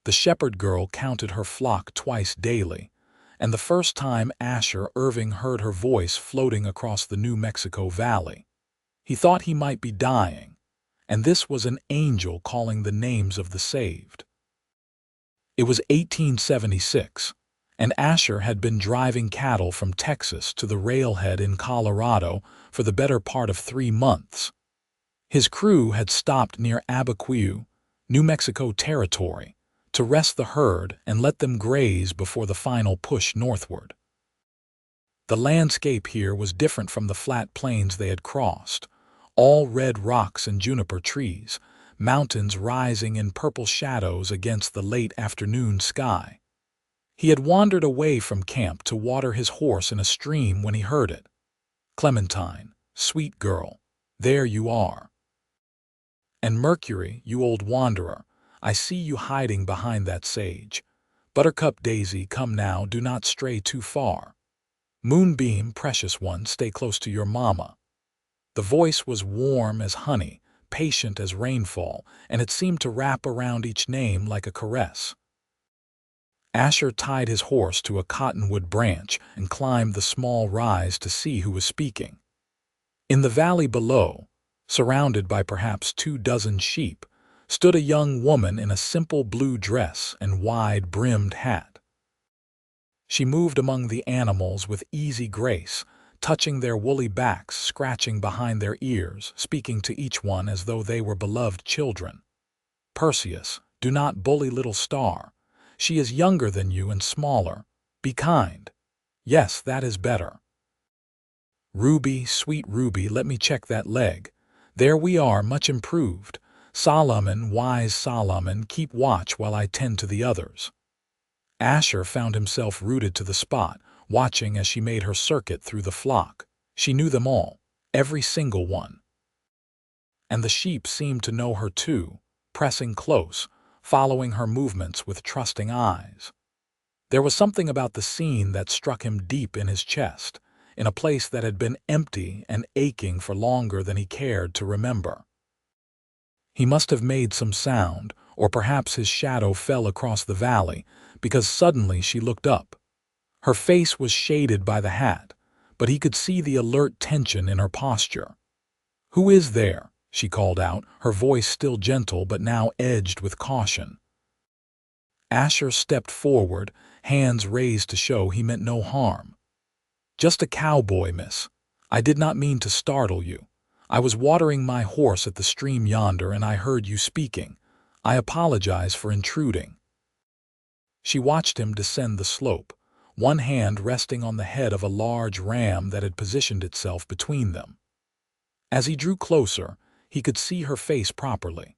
The shepherd girl counted her flock twice daily, and the first time Asher Irving heard her voice floating across the New Mexico Valley, he thought he might be dying, and this was an angel calling the names of the saved. It was 1876, and Asher had been driving cattle from Texas to the railhead in Colorado for the better part of 3 months. His crew had stopped near Abiquiu, New Mexico territory, to rest the herd and let them graze before the final push northward. The landscape here was different from the flat plains they had crossed, all red rocks and juniper trees, mountains rising in purple shadows against the late afternoon sky. He had wandered away from camp to water his horse in a stream when he heard it. "Clementine, sweet girl, there you are. And Mercury, you old wanderer, I see you hiding behind that sage. Buttercup Daisy, come now, do not stray too far. Moonbeam, precious one, stay close to your mama." The voice was warm as honey, patient as rainfall, and it seemed to wrap around each name like a caress. Asher tied his horse to a cottonwood branch and climbed the small rise to see who was speaking. In the valley below, surrounded by perhaps 24 sheep, stood a young woman in a simple blue dress and wide-brimmed hat. She moved among the animals with easy grace, touching their woolly backs, scratching behind their ears, speaking to each one as though they were beloved children. "Perseus, do not bully little Star. She is younger than you and smaller. Be kind. Yes, that is better. Ruby, sweet Ruby, let me check that leg. There we are, much improved. Solomon, wise Solomon, keep watch while I tend to the others." Asher found himself rooted to the spot, watching as she made her circuit through the flock. She knew them all, every single one. And the sheep seemed to know her too, pressing close, following her movements with trusting eyes. There was something about the scene that struck him deep in his chest, in a place that had been empty and aching for longer than he cared to remember. He must have made some sound, or perhaps his shadow fell across the valley, because suddenly she looked up. Her face was shaded by the hat, but he could see the alert tension in her posture. "Who is there?" she called out, her voice still gentle but now edged with caution. Asher stepped forward, hands raised to show he meant no harm. "Just a cowboy, miss. I did not mean to startle you. I was watering my horse at the stream yonder and I heard you speaking. I apologize for intruding." She watched him descend the slope, one hand resting on the head of a large ram that had positioned itself between them. As he drew closer, he could see her face properly.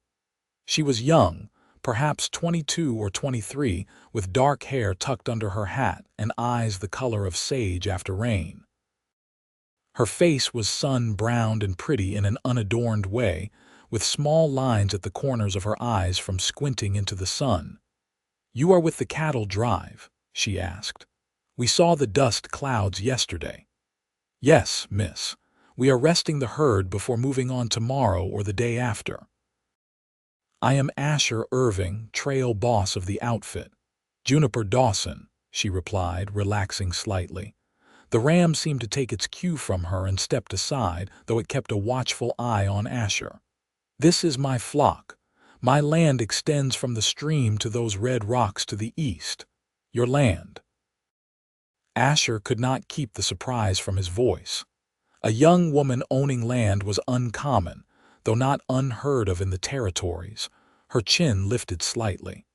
She was young, perhaps 22 or 23, with dark hair tucked under her hat and eyes the color of sage after rain. Her face was sun-browned and pretty in an unadorned way, with small lines at the corners of her eyes from squinting into the sun. "You are with the cattle drive?" she asked. "We saw the dust clouds yesterday." "Yes, miss. We are resting the herd before moving on tomorrow or the day after." "I am Asher Irving, trail boss of the outfit. Juniper Dawson," she replied, relaxing slightly. The ram seemed to take its cue from her and stepped aside, though it kept a watchful eye on Asher. "This is my flock. My land extends from the stream to those red rocks to the east. Your land." Asher could not keep the surprise from his voice. A young woman owning land was uncommon, though not unheard of in the territories. Her chin lifted slightly.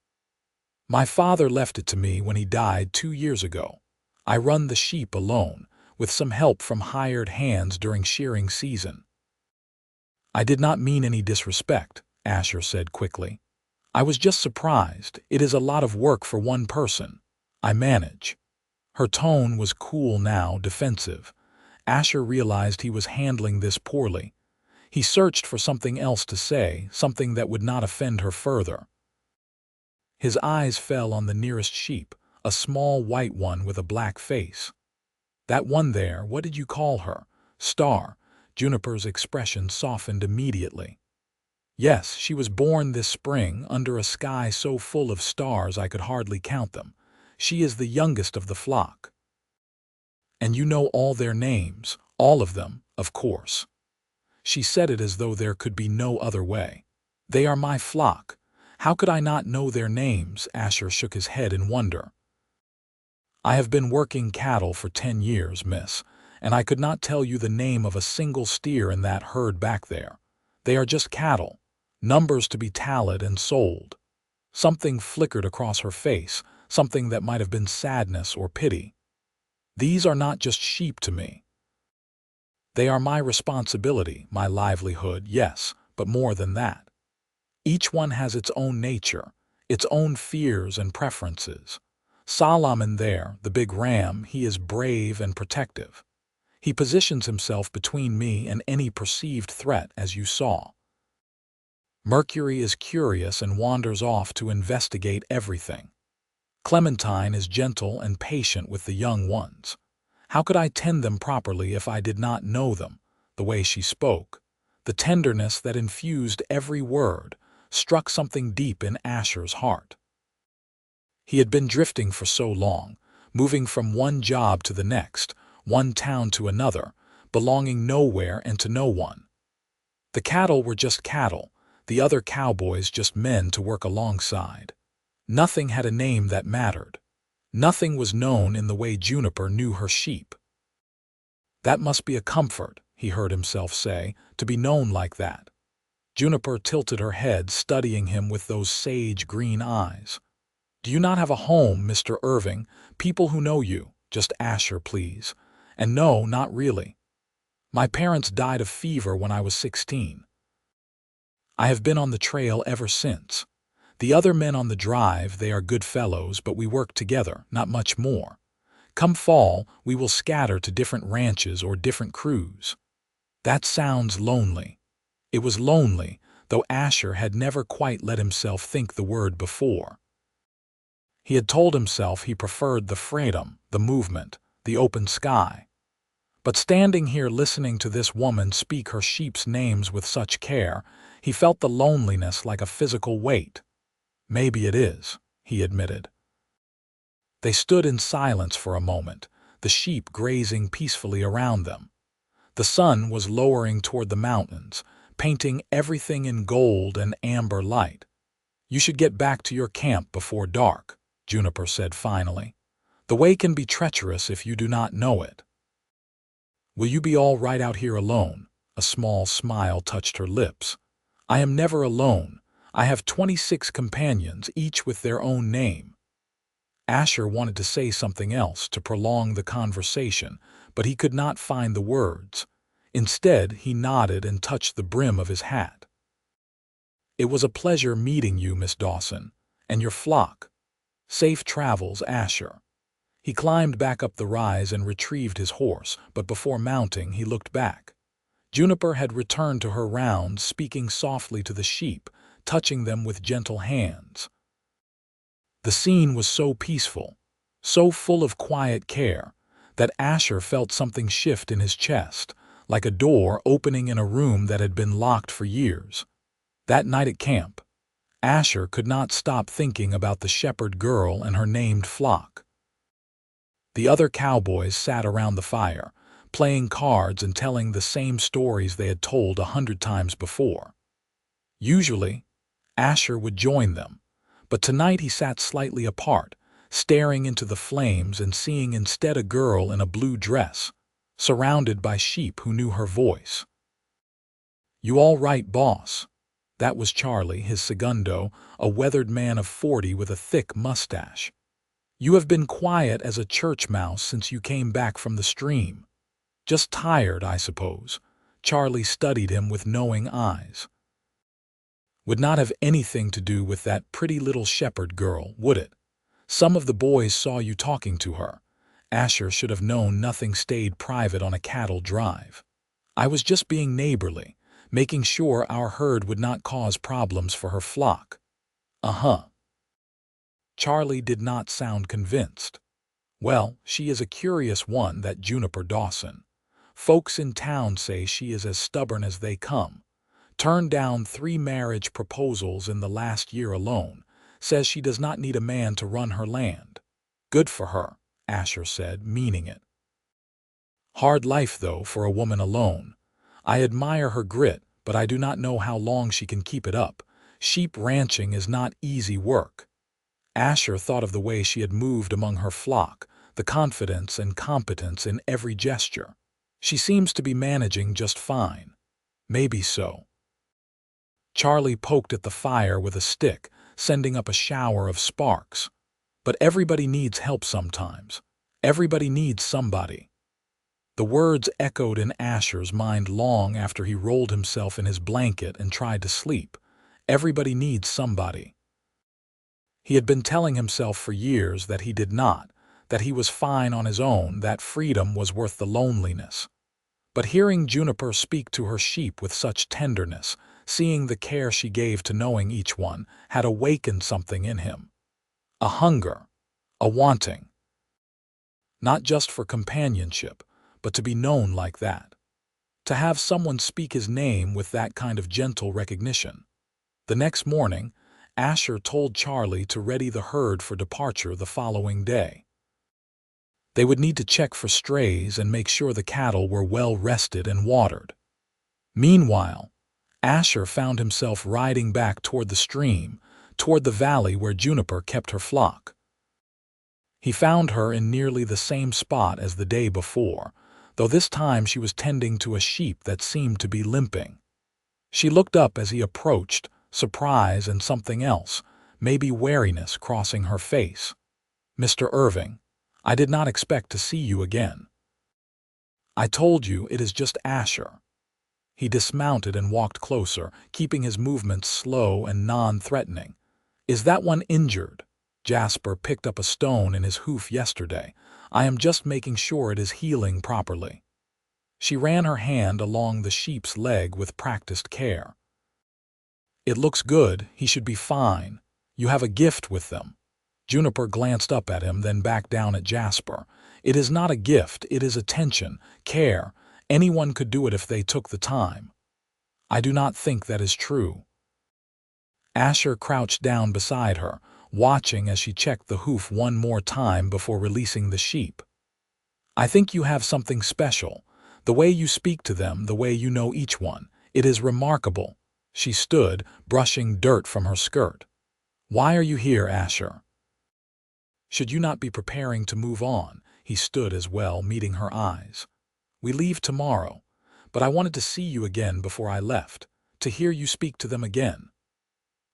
"My father left it to me when he died 2 years ago. I run the sheep alone, with some help from hired hands during shearing season." "I did not mean any disrespect," Asher said quickly. "I was just surprised. It is a lot of work for one person. I manage." Her tone was cool now, defensive. Asher realized he was handling this poorly. He searched for something else to say, something that would not offend her further. His eyes fell on the nearest sheep, a small white one with a black face. "That one there, what did you call her?" "Star." Juniper's expression softened immediately. Yes, she was born this spring under a sky so full of stars I could hardly count them. She is the youngest of the flock. And you know all their names, all of them, of course. She said it as though there could be no other way. They are my flock. How could I not know their names? Asher shook his head in wonder. I have been working cattle for 10 years, miss, and I could not tell you the name of a single steer in that herd back there. They are just cattle, numbers to be tallied and sold. Something flickered across her face, something that might have been sadness or pity. These are not just sheep to me. They are my responsibility, my livelihood, yes, but more than that. Each one has its own nature, its own fears and preferences. Solomon there, the big ram, he is brave and protective. He positions himself between me and any perceived threat, as you saw. Mercury is curious and wanders off to investigate everything. Clementine is gentle and patient with the young ones. How could I tend them properly if I did not know them? The way she spoke, the tenderness that infused every word, struck something deep in Asher's heart. He had been drifting for so long, moving from one job to the next, one town to another, belonging nowhere and to no one. The cattle were just cattle, the other cowboys just men to work alongside. Nothing had a name that mattered. Nothing was known in the way Juniper knew her sheep. That must be a comfort, he heard himself say, to be known like that. Juniper tilted her head, studying him with those sage green eyes. Do you not have a home, Mr. Irving? People who know you. Just Asher, please. And no, not really. My parents died of fever when I was 16. I have been on the trail ever since. The other men on the drive, they are good fellows, but we work together, not much more. Come fall, we will scatter to different ranches or different crews. That sounds lonely. It was lonely, though Asher had never quite let himself think the word before. He had told himself he preferred the freedom, the movement, the open sky. But standing here listening to this woman speak her sheep's names with such care, he felt the loneliness like a physical weight. Maybe it is, he admitted. They stood in silence for a moment, the sheep grazing peacefully around them. The sun was lowering toward the mountains, painting everything in gold and amber light. You should get back to your camp before dark, Juniper said finally. The way can be treacherous if you do not know it. Will you be all right out here alone? A small smile touched her lips. I am never alone. I have 26 companions, each with their own name. Asher wanted to say something else to prolong the conversation, but he could not find the words. Instead, he nodded and touched the brim of his hat. It was a pleasure meeting you, Miss Dawson, and your flock. Safe travels, Asher. He climbed back up the rise and retrieved his horse, but before mounting, he looked back. Juniper had returned to her rounds, speaking softly to the sheep, touching them with gentle hands. The scene was so peaceful, so full of quiet care, that Asher felt something shift in his chest, like a door opening in a room that had been locked for years. That night at camp, Asher could not stop thinking about the shepherd girl and her named flock. The other cowboys sat around the fire, playing cards and telling the same stories they had told 100 times before. Usually, Asher would join them, but tonight he sat slightly apart, staring into the flames and seeing instead a girl in a blue dress, surrounded by sheep who knew her voice. You all right, boss? That was Charlie, his segundo, a weathered man of 40 with a thick mustache. You have been quiet as a church mouse since you came back from the stream. Just tired, I suppose. Charlie studied him with knowing eyes. Would not have anything to do with that pretty little shepherd girl, would it? Some of the boys saw you talking to her. Asher should have known nothing stayed private on a cattle drive. I was just being neighborly, making sure our herd would not cause problems for her flock. Uh-huh. Charlie did not sound convinced. Well, she is a curious one, that Juniper Dawson. Folks in town say she is as stubborn as they come. Turned down 3 marriage proposals in the last year alone. Says she does not need a man to run her land. Good for her, Asher said, meaning it. Hard life, though, for a woman alone. I admire her grit, but I do not know how long she can keep it up. Sheep ranching is not easy work. Asher thought of the way she had moved among her flock, the confidence and competence in every gesture. She seems to be managing just fine. Maybe so. Charlie poked at the fire with a stick, sending up a shower of sparks. But everybody needs help sometimes. Everybody needs somebody. The words echoed in Asher's mind long after he rolled himself in his blanket and tried to sleep. Everybody needs somebody. He had been telling himself for years that he did not, that he was fine on his own, that freedom was worth the loneliness. But hearing Juniper speak to her sheep with such tenderness, seeing the care she gave to knowing each one, had awakened something in him. A hunger, a wanting. Not just for companionship, but to be known like that. To have someone speak his name with that kind of gentle recognition. The next morning, Asher told Charlie to ready the herd for departure the following day. They would need to check for strays and make sure the cattle were well rested and watered. Meanwhile, Asher found himself riding back toward the stream, toward the valley where Juniper kept her flock. He found her in nearly the same spot as the day before, though this time she was tending to a sheep that seemed to be limping. She looked up as he approached, surprise and something else, maybe wariness, crossing her face. "Mr. Irving, I did not expect to see you again." "I told you it is just Asher." He dismounted and walked closer, keeping his movements slow and non-threatening. "Is that one injured?" "Jasper picked up a stone in his hoof yesterday. I am just making sure it is healing properly." She ran her hand along the sheep's leg with practiced care. "It looks good. He should be fine. You have a gift with them." Juniper glanced up at him, then back down at Jasper. "It is not a gift, it is attention, care. Anyone could do it if they took the time." "I do not think that is true." Asher crouched down beside her, watching as she checked the hoof one more time before releasing the sheep. "I think you have something special. The way you speak to them, the way you know each one. It is remarkable." She stood, brushing dirt from her skirt. "Why are you here, Asher? Should you not be preparing to move on?" He stood as well, meeting her eyes. "We leave tomorrow, but I wanted to see you again before I left, to hear you speak to them again."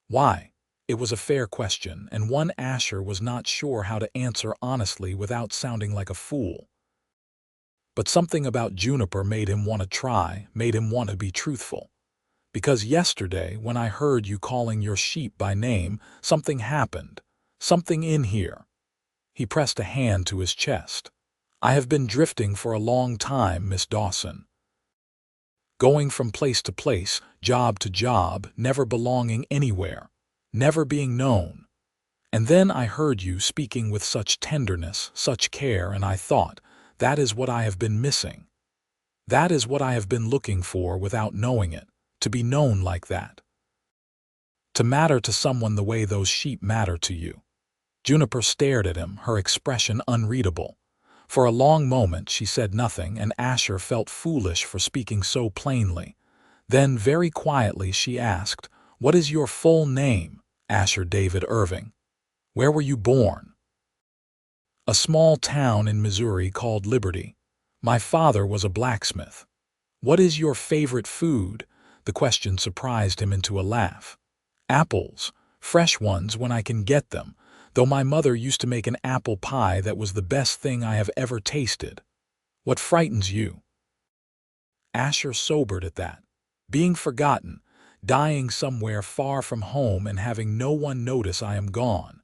Why? It was a fair question, and one Asher was not sure how to answer honestly without sounding like a fool. But something about Juniper made him want to try, made him want to be truthful. "Because yesterday, when I heard you calling your sheep by name, something happened. Something in here." He pressed a hand to his chest. "I have been drifting for a long time, Miss Dawson. Going from place to place, job to job, never belonging anywhere, never being known. And then I heard you speaking with such tenderness, such care, and I thought, that is what I have been missing. That is what I have been looking for without knowing it, to be known like that. To matter to someone the way those sheep matter to you." Juniper stared at him, her expression unreadable. For a long moment she said nothing, and Asher felt foolish for speaking so plainly. Then, very quietly, she asked, "What is your full name?" "Asher David Irving." "Where were you born?" "A small town in Missouri called Liberty. My father was a blacksmith." "What is your favorite food?" The question surprised him into a laugh. "Apples, fresh ones when I can get them, though my mother used to make an apple pie that was the best thing I have ever tasted." "What frightens you?" Asher sobered at that. "Being forgotten, dying somewhere far from home and having no one notice I am gone."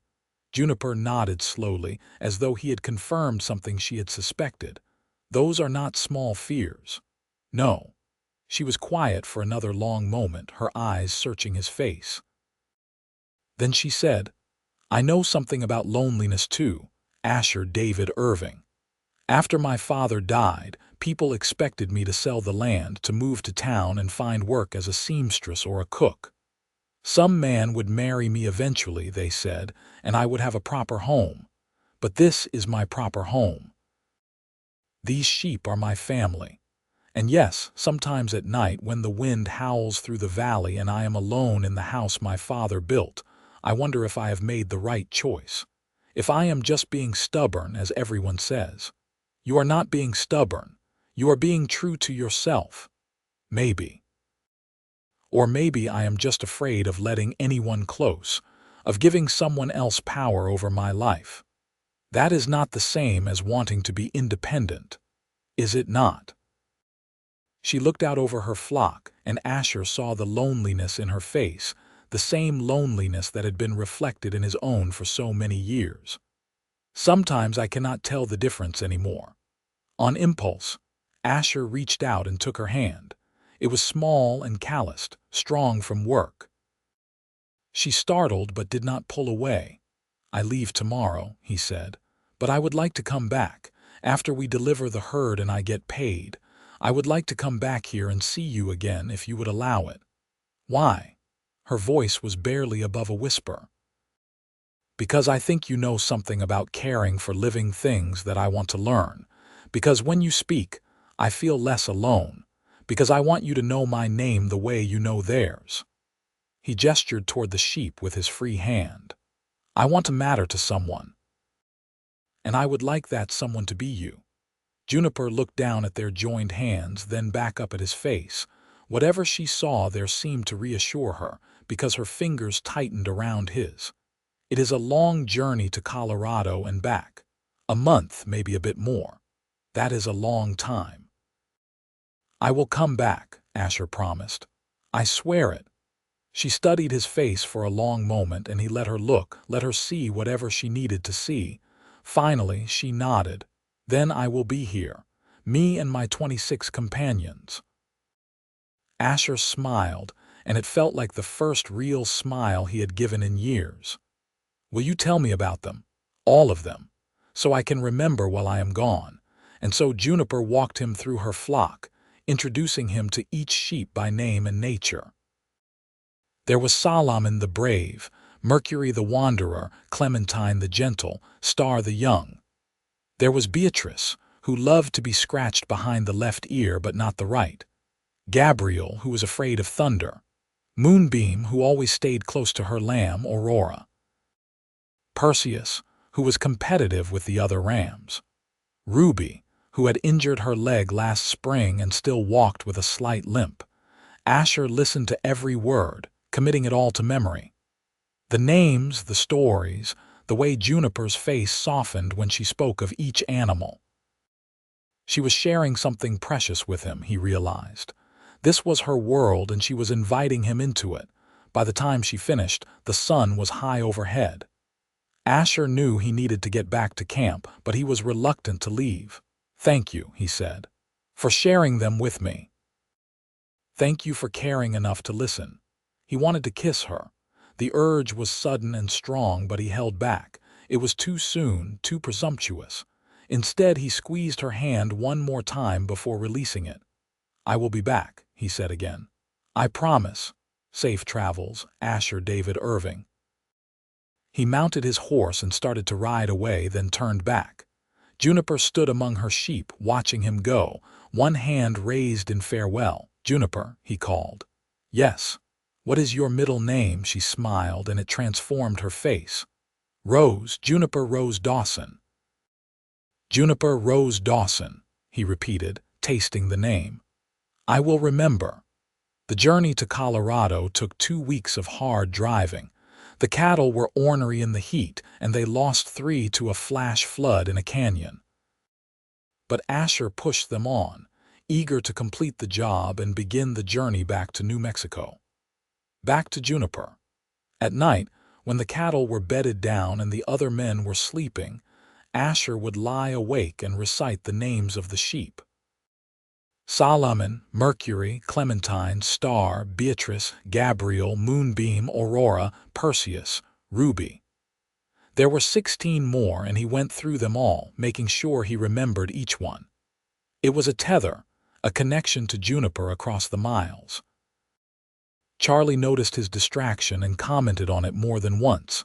Juniper nodded slowly, as though he had confirmed something she had suspected. "Those are not small fears." "No." She was quiet for another long moment, her eyes searching his face. Then she said, "I know something about loneliness too, Asher David Irving." After my father died, people expected me to sell the land, to move to town and find work as a seamstress or a cook. Some man would marry me eventually, they said, and I would have a proper home. But this is my proper home. These sheep are my family. And yes, sometimes at night when the wind howls through the valley and I am alone in the house my father built, I wonder if I have made the right choice. If I am just being stubborn, as everyone says. You are not being stubborn. You are being true to yourself. Maybe. Or maybe I am just afraid of letting anyone close, of giving someone else power over my life. That is not the same as wanting to be independent, is it not? She looked out over her flock, and Asher saw the loneliness in her face, the same loneliness that had been reflected in his own for so many years. Sometimes I cannot tell the difference anymore. On impulse, Asher reached out and took her hand. It was small and calloused, strong from work. She startled but did not pull away. I leave tomorrow, he said, but I would like to come back. After we deliver the herd and I get paid, I would like to come back here and see you again if you would allow it. Why? Her voice was barely above a whisper. Because I think you know something about caring for living things that I want to learn. Because when you speak, I feel less alone. Because I want you to know my name the way you know theirs. He gestured toward the sheep with his free hand. I want to matter to someone. And I would like that someone to be you. Juniper looked down at their joined hands, then back up at his face. Whatever she saw there seemed to reassure her, because her fingers tightened around his. It is a long journey to Colorado and back. A month, maybe a bit more. That is a long time. I will come back, Asher promised. I swear it. She studied his face for a long moment, and he let her look, let her see whatever she needed to see. Finally, she nodded. Then I will be here, me and my 26 companions. Asher smiled, and it felt like the first real smile he had given in years. Will you tell me about them? All of them. So I can remember while I am gone. And so Juniper walked him through her flock, introducing him to each sheep by name and nature. There was Solomon the brave, Mercury the wanderer, Clementine the gentle, Star the young. There was Beatrice, who loved to be scratched behind the left ear but not the right. Gabriel, who was afraid of thunder. Moonbeam, who always stayed close to her lamb, Aurora. Perseus, who was competitive with the other rams. Ruby, who had injured her leg last spring and still walked with a slight limp. Asher listened to every word, committing it all to memory. The names, the stories, the way Juniper's face softened when she spoke of each animal. She was sharing something precious with him, he realized. This was her world, and she was inviting him into it. By the time she finished, the sun was high overhead. Asher knew he needed to get back to camp, but he was reluctant to leave. Thank you, he said, for sharing them with me. Thank you for caring enough to listen. He wanted to kiss her. The urge was sudden and strong, but he held back. It was too soon, too presumptuous. Instead, he squeezed her hand one more time before releasing it. I will be back, he said again. I promise. Safe travels, Asher David Irving. He mounted his horse and started to ride away, then turned back. Juniper stood among her sheep, watching him go, one hand raised in farewell. Juniper, he called. Yes. What is your middle name? She smiled, and it transformed her face. Rose, Juniper Rose Dawson. Juniper Rose Dawson, he repeated, tasting the name. I will remember. The journey to Colorado took 2 weeks of hard driving. The cattle were ornery in the heat, and they lost 3 to a flash flood in a canyon. But Asher pushed them on, eager to complete the job and begin the journey back to New Mexico. Back to Juniper. At night, when the cattle were bedded down and the other men were sleeping, Asher would lie awake and recite the names of the sheep. Solomon, Mercury, Clementine, Star, Beatrice, Gabriel, Moonbeam, Aurora, Perseus, Ruby. There were 16 more, and he went through them all, making sure he remembered each one. It was a tether, a connection to Juniper across the miles. Charlie noticed his distraction and commented on it more than once.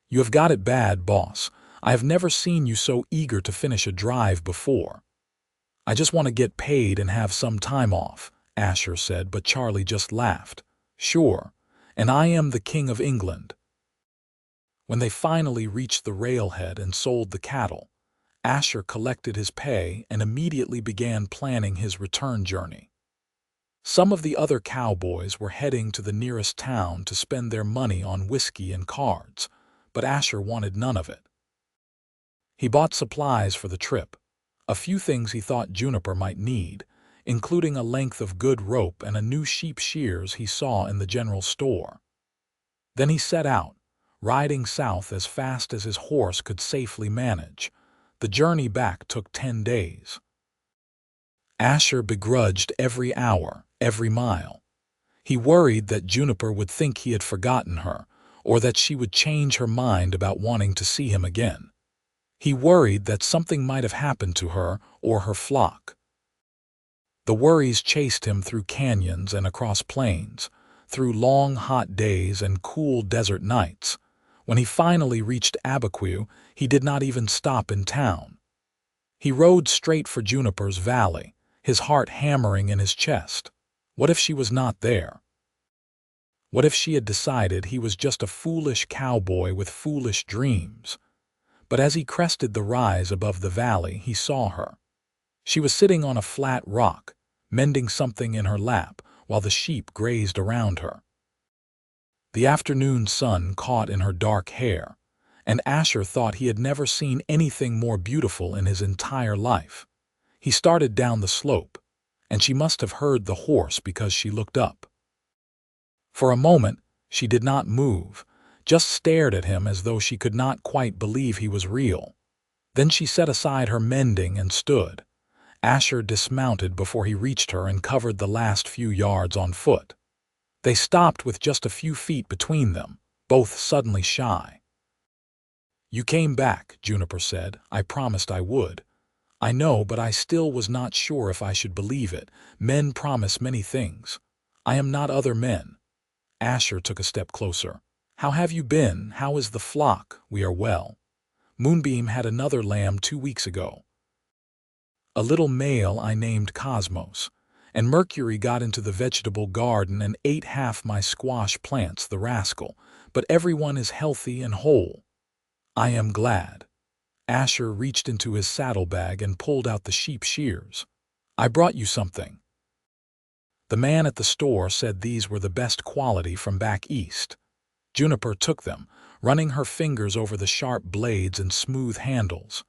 "You have got it bad, boss. I have never seen you so eager to finish a drive before." "I just want to get paid and have some time off," Asher said, but Charlie just laughed. "Sure, and I am the King of England." When they finally reached the railhead and sold the cattle, Asher collected his pay and immediately began planning his return journey. Some of the other cowboys were heading to the nearest town to spend their money on whiskey and cards, but Asher wanted none of it. He bought supplies for the trip, a few things he thought Juniper might need, including a length of good rope and a new sheep shears he saw in the general store. Then he set out, riding south as fast as his horse could safely manage. The journey back took 10 days. Asher begrudged every hour, every mile. He worried that Juniper would think he had forgotten her, or that she would change her mind about wanting to see him again. He worried that something might have happened to her or her flock. The worries chased him through canyons and across plains, through long hot days and cool desert nights. When he finally reached Abiquiu, he did not even stop in town. He rode straight for Juniper's valley, his heart hammering in his chest. What if she was not there? What if she had decided he was just a foolish cowboy with foolish dreams? But as he crested the rise above the valley, he saw her. She was sitting on a flat rock, mending something in her lap, while the sheep grazed around her. The afternoon sun caught in her dark hair, and Asher thought he had never seen anything more beautiful in his entire life. He started down the slope, and she must have heard the horse because she looked up. For a moment, she did not move, just stared at him as though she could not quite believe he was real. Then she set aside her mending and stood. Asher dismounted before he reached her and covered the last few yards on foot. They stopped with just a few feet between them, both suddenly shy. "You came back," Juniper said. "I promised I would." "I know, but I still was not sure if I should believe it. Men promise many things. I am not other men." Asher took a step closer. "How have you been? How is the flock?" "We are well. Moonbeam had another lamb 2 weeks ago. A little male I named Cosmos. And Mercury got into the vegetable garden and ate half my squash plants, the rascal. But everyone is healthy and whole." "I am glad." Asher reached into his saddlebag and pulled out the sheep shears. "I brought you something." The man at the store said these were the best quality from back east. Juniper took them, running her fingers over the sharp blades and smooth handles.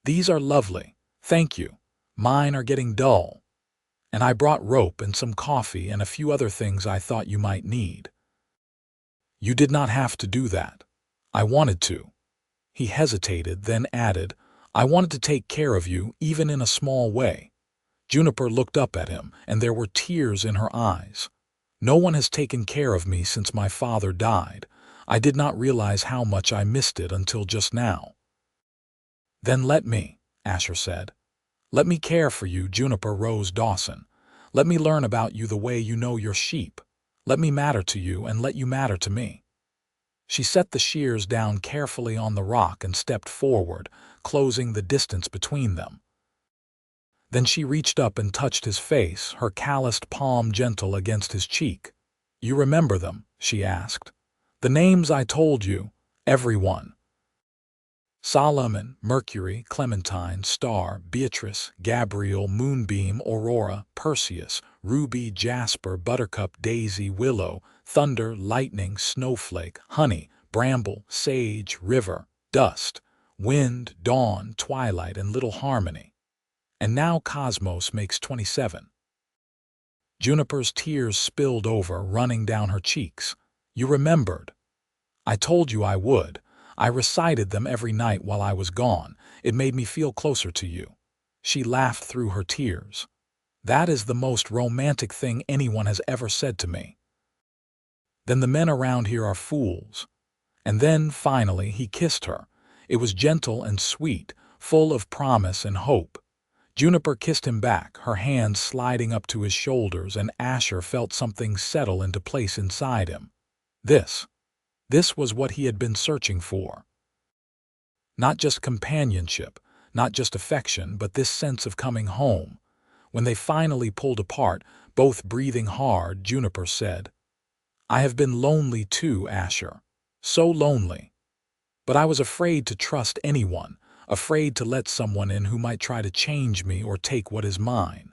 "These are lovely. Thank you. Mine are getting dull. And I brought rope and some coffee and a few other things I thought you might need." "You did not have to do that. I wanted to." He hesitated, then added, "I wanted to take care of you, even in a small way." Juniper looked up at him, and there were tears in her eyes. "No one has taken care of me since my father died. I did not realize how much I missed it until just now." "Then let me," Asher said. "Let me care for you, Juniper Rose Dawson. Let me learn about you the way you know your sheep. Let me matter to you and let you matter to me." She set the shears down carefully on the rock and stepped forward, closing the distance between them. Then she reached up and touched his face, her calloused palm gentle against his cheek. "You remember them?" she asked. "The names I told you, everyone." Solomon, Mercury, Clementine, Star, Beatrice, Gabriel, Moonbeam, Aurora, Perseus, Ruby, Jasper, Buttercup, Daisy, Willow, Thunder, Lightning, Snowflake, Honey, Bramble, Sage, River, Dust, Wind, Dawn, Twilight, and Little Harmony. And now Cosmos makes 27. Juniper's tears spilled over, running down her cheeks. "You remembered." "I told you I would. I recited them every night while I was gone. It made me feel closer to you." She laughed through her tears. "That is the most romantic thing anyone has ever said to me." "Then the men around here are fools." And then, finally, he kissed her, It was gentle and sweet, full of promise and hope. Juniper kissed him back, her hands sliding up to his shoulders, and Asher felt something settle into place inside him. This was what he had been searching for. Not just companionship, not just affection, but this sense of coming home. When they finally pulled apart, both breathing hard, Juniper said, "I have been lonely too, Asher. So lonely. But I was afraid to trust anyone, afraid to let someone in who might try to change me or take what is mine.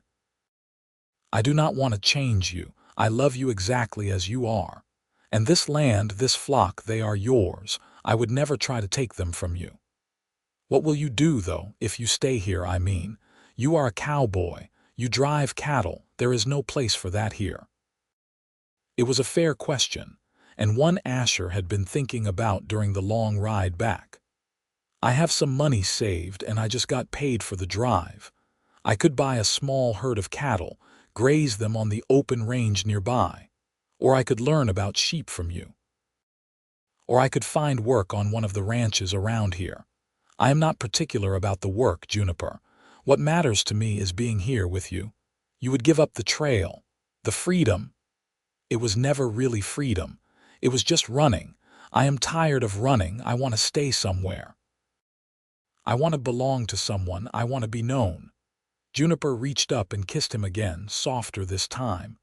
I do not want to change you. I love you exactly as you are. And this land, this flock, they are yours. I would never try to take them from you. What will you do, though, if you stay here, I mean? You are a cowboy. You drive cattle. There is no place for that here." It was a fair question, and one Asher had been thinking about during the long ride back. "I have some money saved, and I just got paid for the drive. I could buy a small herd of cattle, graze them on the open range nearby. Or I could learn about sheep from you. Or I could find work on one of the ranches around here. I am not particular about the work, Juniper. What matters to me is being here with you. You would give up the trail, the freedom." It was never really freedom. It was just running. "I am tired of running. I want to stay somewhere. I want to belong to someone. I want to be known." Juniper reached up and kissed him again, softer this time.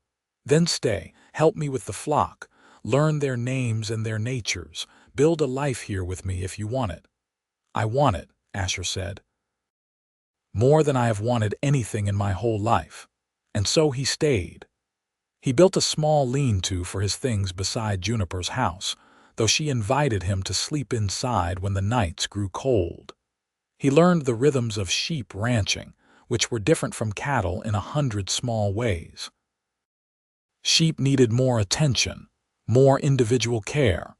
"Then stay. Help me with the flock. Learn their names and their natures. Build a life here with me if you want it." "I want it," Asher said. "More than I have wanted anything in my whole life." And so he stayed. He built a small lean-to for his things beside Juniper's house, though she invited him to sleep inside when the nights grew cold. He learned the rhythms of sheep ranching, which were different from cattle in 100 small ways. Sheep needed more attention, more individual care.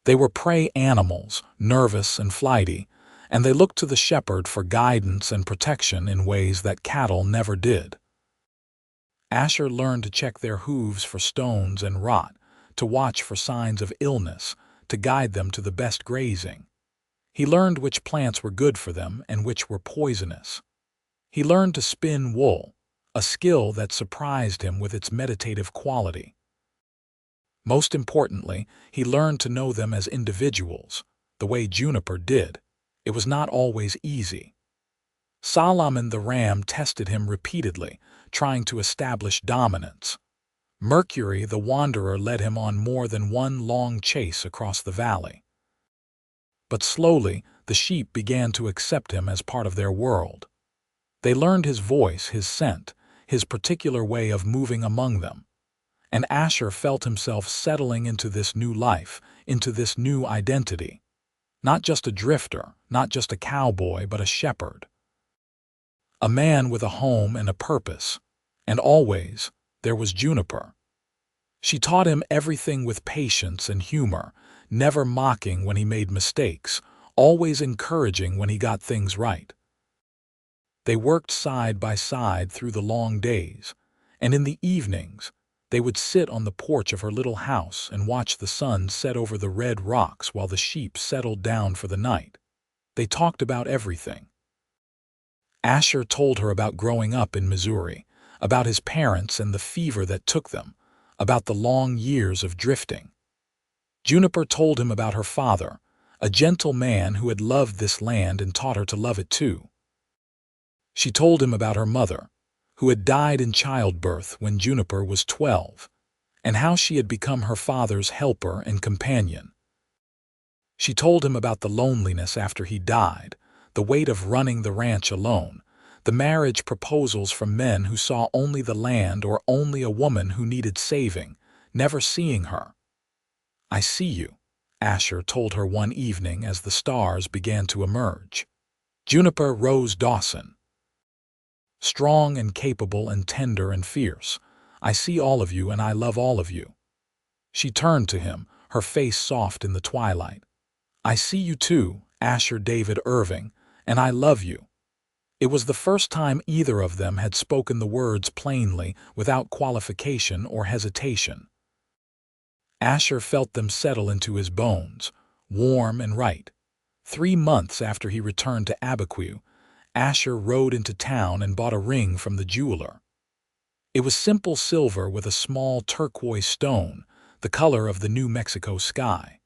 They were prey animals, nervous and flighty, and they looked to the shepherd for guidance and protection in ways that cattle never did. Asher learned to check their hooves for stones and rot, to watch for signs of illness, to guide them to the best grazing. He learned which plants were good for them and which were poisonous. He learned to spin wool, a skill that surprised him with its meditative quality. Most importantly, he learned to know them as individuals, the way Juniper did. It was not always easy. Solomon the ram tested him repeatedly, trying to establish dominance. Mercury the wanderer led him on more than one long chase across the valley. But slowly, the sheep began to accept him as part of their world. They learned his voice, his scent, his particular way of moving among them. And Asher felt himself settling into this new life, into this new identity. Not just a drifter, not just a cowboy, but a shepherd. A man with a home and a purpose. And always, there was Juniper. She taught him everything with patience and humor, never mocking when he made mistakes, always encouraging when he got things right. They worked side by side through the long days, and in the evenings, they would sit on the porch of her little house and watch the sun set over the red rocks while the sheep settled down for the night. They talked about everything. Asher told her about growing up in Missouri, about his parents and the fever that took them, about the long years of drifting. Juniper told him about her father, a gentle man who had loved this land and taught her to love it too. She told him about her mother, who had died in childbirth when Juniper was 12, and how she had become her father's helper and companion. She told him about the loneliness after he died, the weight of running the ranch alone, the marriage proposals from men who saw only the land or only a woman who needed saving, never seeing her. "I see you," Asher told her one evening as the stars began to emerge. Juniper Rose Dawson. Strong and capable and tender and fierce. I see all of you and I love all of you. She turned to him, her face soft in the twilight. I see you too, Asher David Irving, and I love you. It was the first time either of them had spoken the words plainly, without qualification or hesitation. Asher felt them settle into his bones, warm and right. 3 months after he returned to Abiquiu, Asher rode into town and bought a ring from the jeweler. It was simple silver with a small turquoise stone, the color of the New Mexico sky.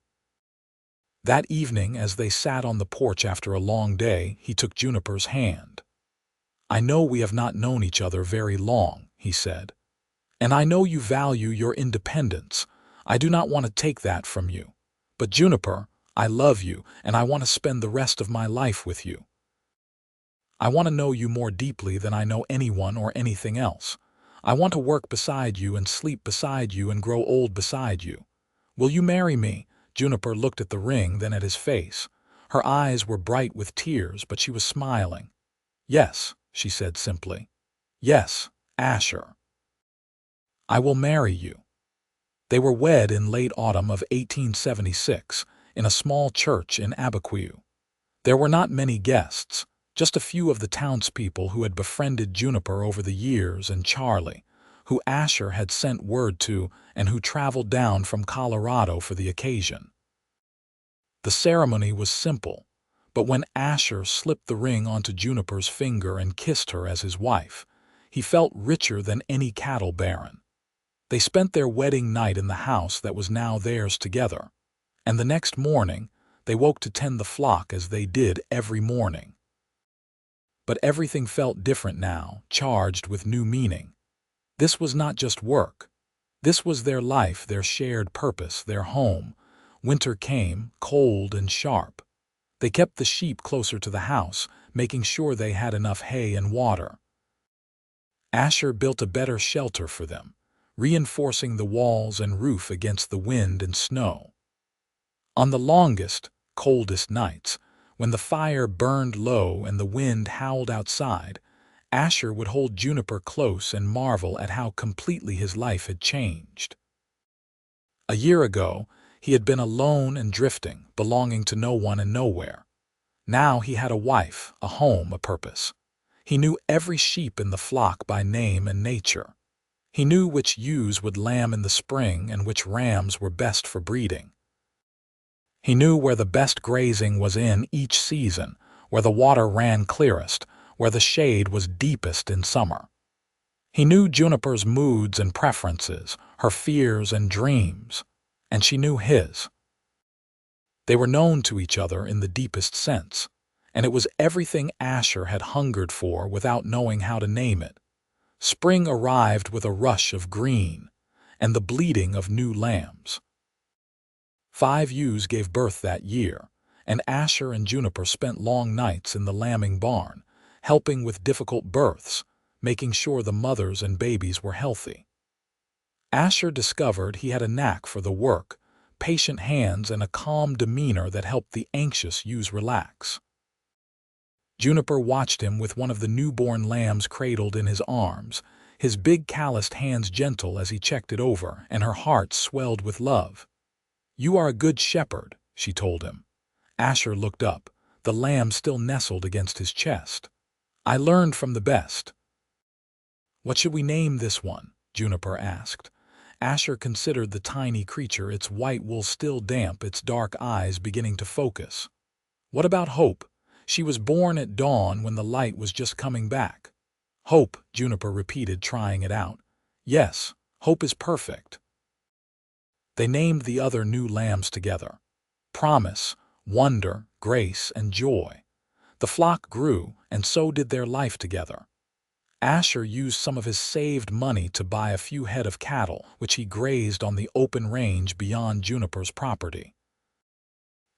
That evening, as they sat on the porch after a long day, he took Juniper's hand. "I know we have not known each other very long," he said. "And I know you value your independence. I do not want to take that from you. But Juniper, I love you, and I want to spend the rest of my life with you. I want to know you more deeply than I know anyone or anything else. I want to work beside you and sleep beside you and grow old beside you. Will you marry me?" Juniper looked at the ring, then at his face. Her eyes were bright with tears, but she was smiling. "Yes," she said simply. "Yes, Asher. I will marry you." They were wed in late autumn of 1876 in a small church in Abiquiu. There were not many guests, just a few of the townspeople who had befriended Juniper over the years, and Charlie, who Asher had sent word to and who traveled down from Colorado for the occasion. The ceremony was simple, but when Asher slipped the ring onto Juniper's finger and kissed her as his wife, he felt richer than any cattle baron. They spent their wedding night in the house that was now theirs together, and the next morning they woke to tend the flock as they did every morning. But everything felt different now, charged with new meaning. This was not just work. This was their life, their shared purpose, their home. Winter came, cold and sharp. They kept the sheep closer to the house, making sure they had enough hay and water. Asher built a better shelter for them, reinforcing the walls and roof against the wind and snow. On the longest, coldest nights, when the fire burned low and the wind howled outside, Asher would hold Juniper close and marvel at how completely his life had changed. A year ago, he had been alone and drifting, belonging to no one and nowhere. Now he had a wife, a home, a purpose. He knew every sheep in the flock by name and nature. He knew which ewes would lamb in the spring and which rams were best for breeding. He knew where the best grazing was in each season, where the water ran clearest, where the shade was deepest in summer. He knew Juniper's moods and preferences, her fears and dreams, and she knew his. They were known to each other in the deepest sense, and it was everything Asher had hungered for without knowing how to name it. Spring arrived with a rush of green, and the bleating of new lambs. 5 ewes gave birth that year, and Asher and Juniper spent long nights in the lambing barn, helping with difficult births, making sure the mothers and babies were healthy. Asher discovered he had a knack for the work, patient hands and a calm demeanor that helped the anxious ewes relax. Juniper watched him with one of the newborn lambs cradled in his arms, his big calloused hands gentle as he checked it over, and her heart swelled with love. "You are a good shepherd," she told him. Asher looked up, the lamb still nestled against his chest. "I learned from the best." "What should we name this one?" Juniper asked. Asher considered the tiny creature, its white wool still damp, its dark eyes beginning to focus. "What about Hope? She was born at dawn when the light was just coming back." "Hope," Juniper repeated, trying it out. "Yes, Hope is perfect." They named the other new lambs together: Promise, Wonder, Grace, and Joy. The flock grew, and so did their life together. Asher used some of his saved money to buy a few head of cattle, which he grazed on the open range beyond Juniper's property.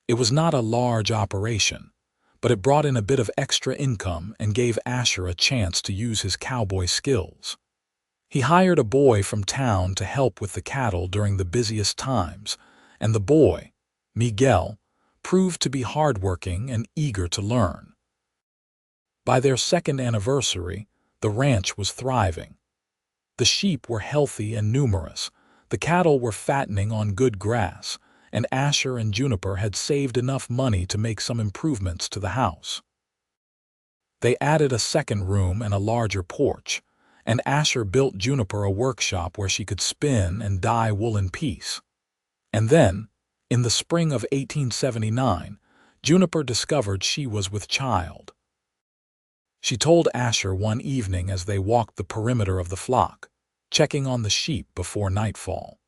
It was not a large operation, but it brought in a bit of extra income and gave Asher a chance to use his cowboy skills. He hired a boy from town to help with the cattle during the busiest times, and the boy, Miguel, proved to be hardworking and eager to learn. By their second anniversary, the ranch was thriving. The sheep were healthy and numerous, the cattle were fattening on good grass, and Asher and Juniper had saved enough money to make some improvements to the house. They added a second room and a larger porch, and Asher built Juniper a workshop where she could spin and dye wool in peace. And then, in the spring of 1879, Juniper discovered she was with child. She told Asher one evening as they walked the perimeter of the flock, checking on the sheep before nightfall.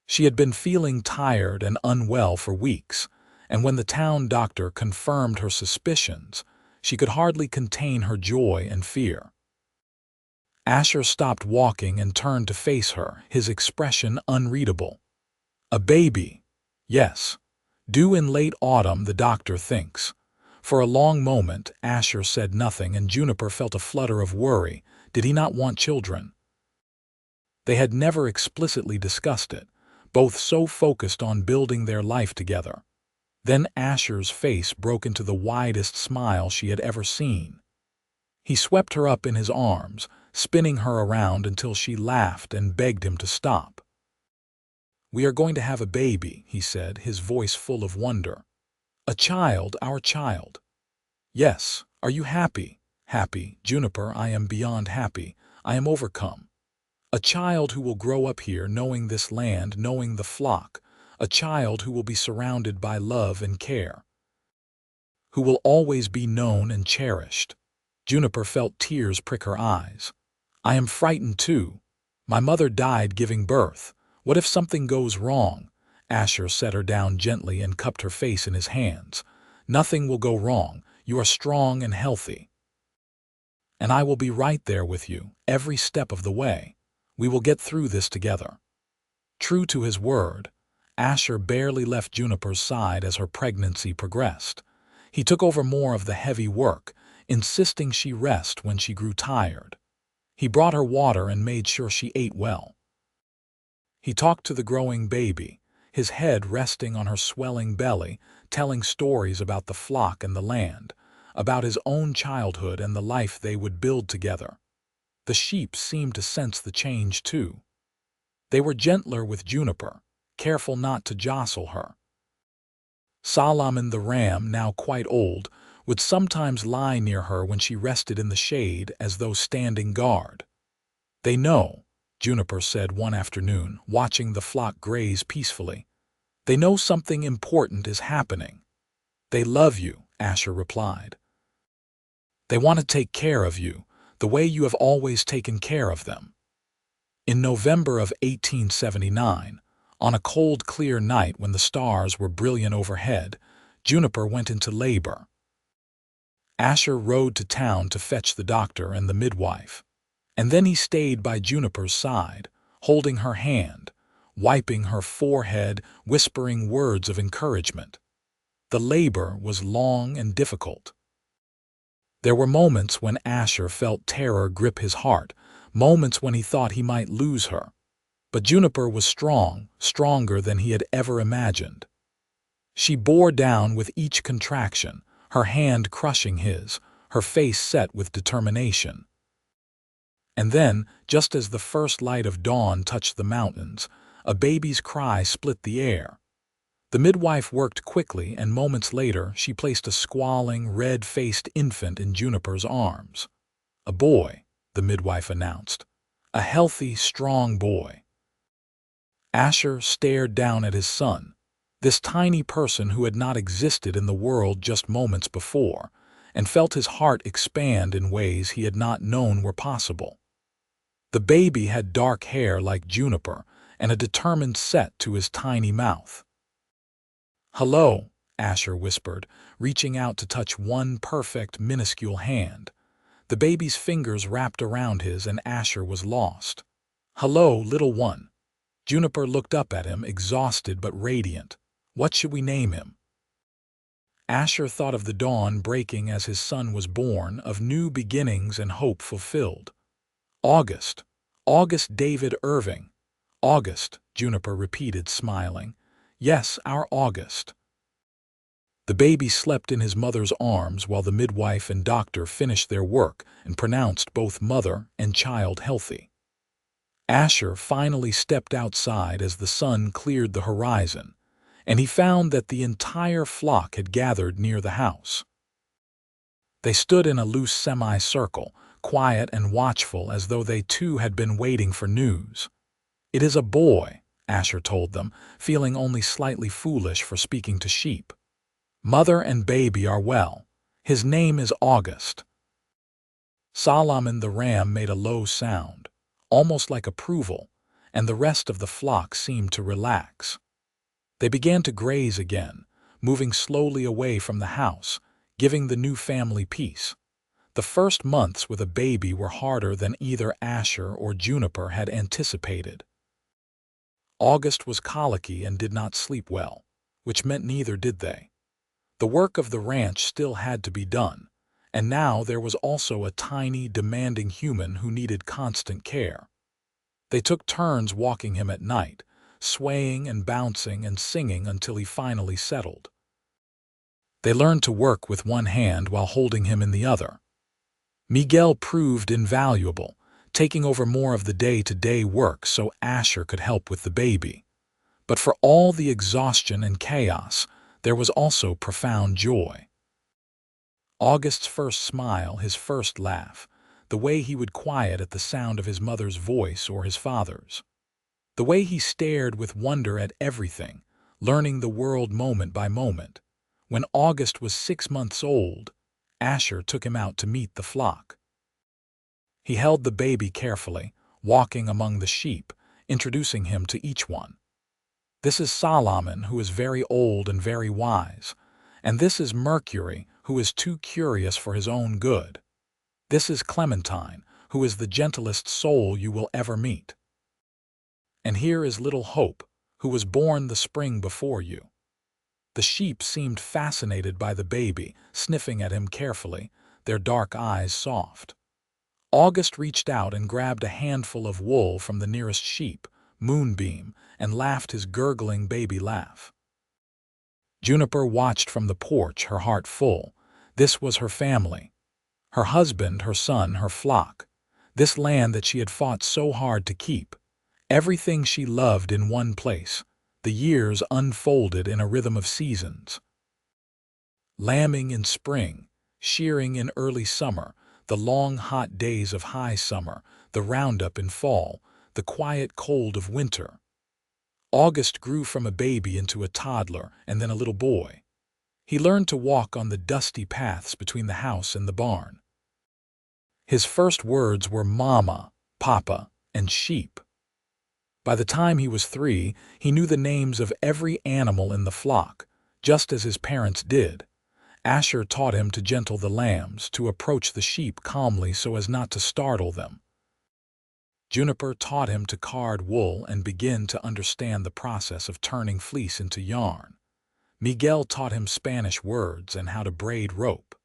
She had been feeling tired and unwell for weeks, and when the town doctor confirmed her suspicions, she could hardly contain her joy and fear. Asher stopped walking and turned to face her, his expression unreadable. A baby. Yes. Due in late autumn, the doctor thinks. For a long moment, Asher said nothing, and Juniper felt a flutter of worry. Did he not want children? They had never explicitly discussed it, both so focused on building their life together. Then Asher's face broke into the widest smile she had ever seen. He swept her up in his arms, spinning her around until she laughed and begged him to stop. "We are going to have a baby," he said, his voice full of wonder. "A child, our child." "Yes. Are you happy?" "Happy, Juniper, I am beyond happy. I am overcome. A child who will grow up here knowing this land, knowing the flock. A child who will be surrounded by love and care. Who will always be known and cherished." Juniper felt tears prick her eyes. "I am frightened too. My mother died giving birth. What if something goes wrong?" Asher set her down gently and cupped her face in his hands. "Nothing will go wrong. You are strong and healthy. And I will be right there with you, every step of the way. We will get through this together." True to his word, Asher barely left Juniper's side as her pregnancy progressed. He took over more of the heavy work, insisting she rest when she grew tired. He brought her water and made sure she ate well. He talked to the growing baby, his head resting on her swelling belly, telling stories about the flock and the land, about his own childhood and the life they would build together. The sheep seemed to sense the change too. They were gentler with Juniper, careful not to jostle her. Solomon the ram, now quite old, would sometimes lie near her when she rested in the shade as though standing guard. "They know," Juniper said one afternoon, watching the flock graze peacefully. "They know something important is happening." "They love you," Asher replied. "They want to take care of you, the way you have always taken care of them." In November of 1879, on a cold, clear night when the stars were brilliant overhead, Juniper went into labor. Asher rode to town to fetch the doctor and the midwife, and then he stayed by Juniper's side, holding her hand, wiping her forehead, whispering words of encouragement. The labor was long and difficult. There were moments when Asher felt terror grip his heart, moments when he thought he might lose her. But Juniper was strong, stronger than he had ever imagined. She bore down with each contraction, her hand crushing his, her face set with determination. And then, just as the first light of dawn touched the mountains, a baby's cry split the air. The midwife worked quickly, and moments later she placed a squalling, red-faced infant in Juniper's arms. "A boy," the midwife announced. "A healthy, strong boy." Asher stared down at his son, this tiny person who had not existed in the world just moments before, and felt his heart expand in ways he had not known were possible. The baby had dark hair like Juniper and a determined set to his tiny mouth. "Hello," Asher whispered, reaching out to touch one perfect, minuscule hand. The baby's fingers wrapped around his, and Asher was lost. "Hello, little one." Juniper looked up at him, exhausted but radiant. "What should we name him?" Asher thought of the dawn breaking as his son was born, of new beginnings and hope fulfilled. "August. August David Irving." "August," Juniper repeated, smiling. "Yes, our August." The baby slept in his mother's arms while the midwife and doctor finished their work and pronounced both mother and child healthy. Asher finally stepped outside as the sun cleared the horizon, and he found that the entire flock had gathered near the house. They stood in a loose semicircle, quiet and watchful, as though they too had been waiting for news. "It is a boy," Asher told them, feeling only slightly foolish for speaking to sheep. Mother and baby are well. His name is August." Solomon the ram made a low sound, almost like approval, and the rest of the flock seemed to relax. They began to graze again, moving slowly away from the house, giving the new family peace. The first months with a baby were harder than either Asher or Juniper had anticipated. August was colicky and did not sleep well, which meant neither did they. The work of the ranch still had to be done, and now there was also a tiny, demanding human who needed constant care. They took turns walking him at night, swaying and bouncing and singing until he finally settled. They learned to work with one hand while holding him in the other. Miguel proved invaluable, taking over more of the day-to-day work so Asher could help with the baby. But for all the exhaustion and chaos, there was also profound joy. August's first smile, his first laugh, the way he would quiet at the sound of his mother's voice or his father's. The way he stared with wonder at everything, learning the world moment by moment. When August was 6 months old, Asher took him out to meet the flock. He held the baby carefully, walking among the sheep, introducing him to each one. "This is Solomon, who is very old and very wise, and this is Mercury, who is too curious for his own good. This is Clementine, who is the gentlest soul you will ever meet. And here is little Hope, who was born the spring before you." The sheep seemed fascinated by the baby, sniffing at him carefully, their dark eyes soft. August reached out and grabbed a handful of wool from the nearest sheep, Moonbeam, and laughed his gurgling baby laugh. Juniper watched from the porch, her heart full. This was her family. Her husband, her son, her flock. This land that she had fought so hard to keep. Everything she loved in one place. The years unfolded in a rhythm of seasons. Lambing in spring, shearing in early summer, the long hot days of high summer, the roundup in fall, the quiet cold of winter. August grew from a baby into a toddler and then a little boy. He learned to walk on the dusty paths between the house and the barn. His first words were Mama, Papa, and sheep. By the time he was 3, he knew the names of every animal in the flock, just as his parents did. Asher taught him to gentle the lambs, to approach the sheep calmly so as not to startle them. Juniper taught him to card wool and begin to understand the process of turning fleece into yarn. Miguel taught him Spanish words and how to braid rope.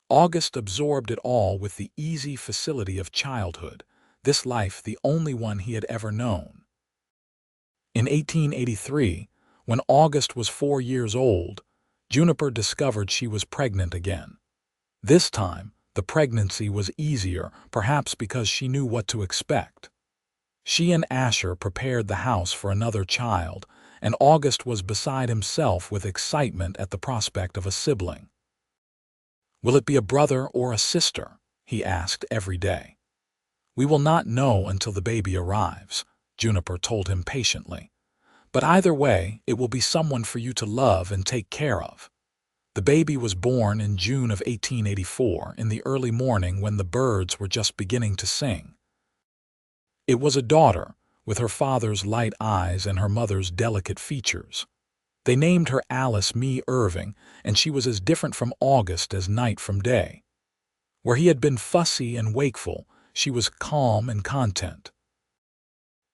August absorbed it all with the easy facility of childhood, this life the only one he had ever known. In 1883, when August was 4 years old, Juniper discovered she was pregnant again. This time, the pregnancy was easier, perhaps because she knew what to expect. She and Asher prepared the house for another child, and August was beside himself with excitement at the prospect of a sibling. "Will it be a brother or a sister?" he asked every day. "We will not know until the baby arrives," Juniper told him patiently. "But either way, it will be someone for you to love and take care of." The baby was born in June of 1884, in the early morning when the birds were just beginning to sing. It was a daughter, with her father's light eyes and her mother's delicate features. They named her Alice Mee Irving, and she was as different from August as night from day. Where he had been fussy and wakeful, she was calm and content.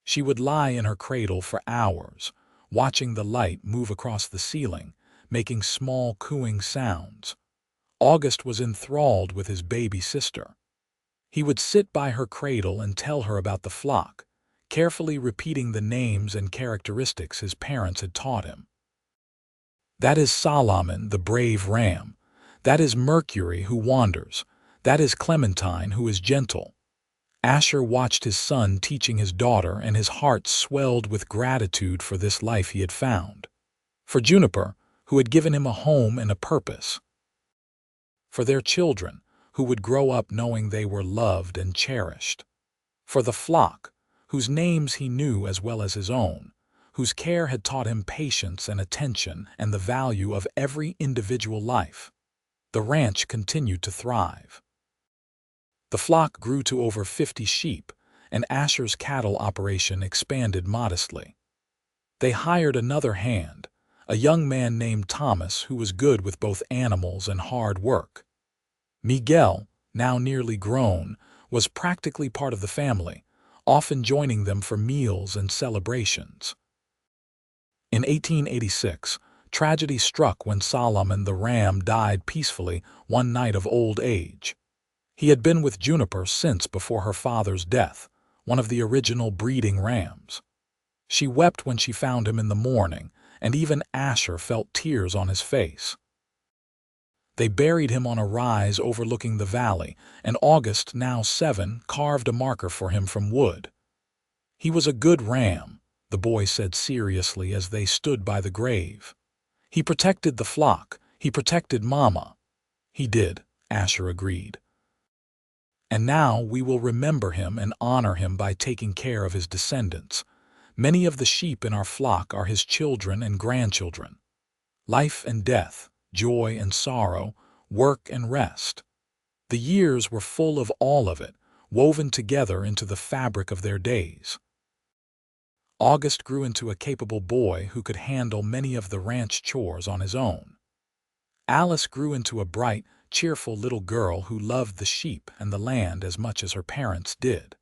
She would lie in her cradle for hours, watching the light move across the ceiling, making small cooing sounds. August was enthralled with his baby sister. He would sit by her cradle and tell her about the flock, carefully repeating the names and characteristics his parents had taught him. "That is Solomon, the brave ram. That is Mercury, who wanders. That is Clementine, who is gentle." Asher watched his son teaching his daughter, and his heart swelled with gratitude for this life he had found. For Juniper, who had given him a home and a purpose. For their children, who would grow up knowing they were loved and cherished. For the flock, whose names he knew as well as his own, whose care had taught him patience and attention and the value of every individual life. The ranch continued to thrive. The flock grew to over 50 sheep, and Asher's cattle operation expanded modestly. They hired another hand, a young man named Thomas who was good with both animals and hard work. Miguel, now nearly grown, was practically part of the family, often joining them for meals and celebrations. In 1886, tragedy struck when Solomon the ram died peacefully one night of old age. He had been with Juniper since before her father's death, one of the original breeding rams. She wept when she found him in the morning, and even Asher felt tears on his face. They buried him on a rise overlooking the valley, and August, now 7, carved a marker for him from wood. "He was a good ram," the boy said seriously as they stood by the grave. "He protected the flock. He protected Mama." "He did," Asher agreed. "And now we will remember him and honor him by taking care of his descendants. Many of the sheep in our flock are his children and grandchildren. Life and death, joy and sorrow, work and rest. The years were full of all of it, woven together into the fabric of their days." August grew into a capable boy who could handle many of the ranch chores on his own. Alice grew into a bright, cheerful little girl who loved the sheep and the land as much as her parents did.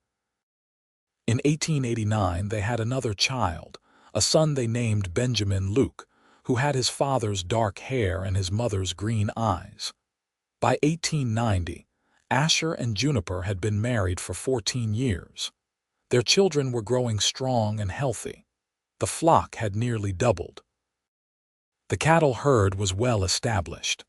In 1889, they had another child, a son they named Benjamin Luke, who had his father's dark hair and his mother's green eyes. By 1890, Asher and Juniper had been married for 14 years. Their children were growing strong and healthy. The flock had nearly doubled. The cattle herd was well established.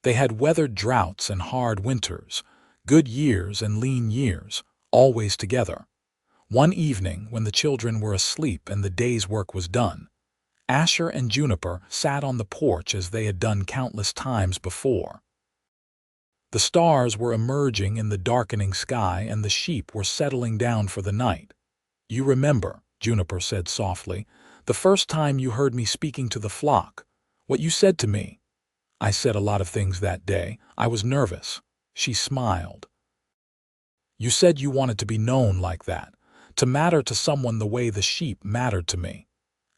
They had weathered droughts and hard winters, good years and lean years, always together. One evening, when the children were asleep and the day's work was done, Asher and Juniper sat on the porch as they had done countless times before. The stars were emerging in the darkening sky and the sheep were settling down for the night. "You remember," Juniper said softly, "the first time you heard me speaking to the flock, what you said to me?" "I said a lot of things that day. I was nervous." She smiled. "You said you wanted to be known like that, to matter to someone the way the sheep mattered to me."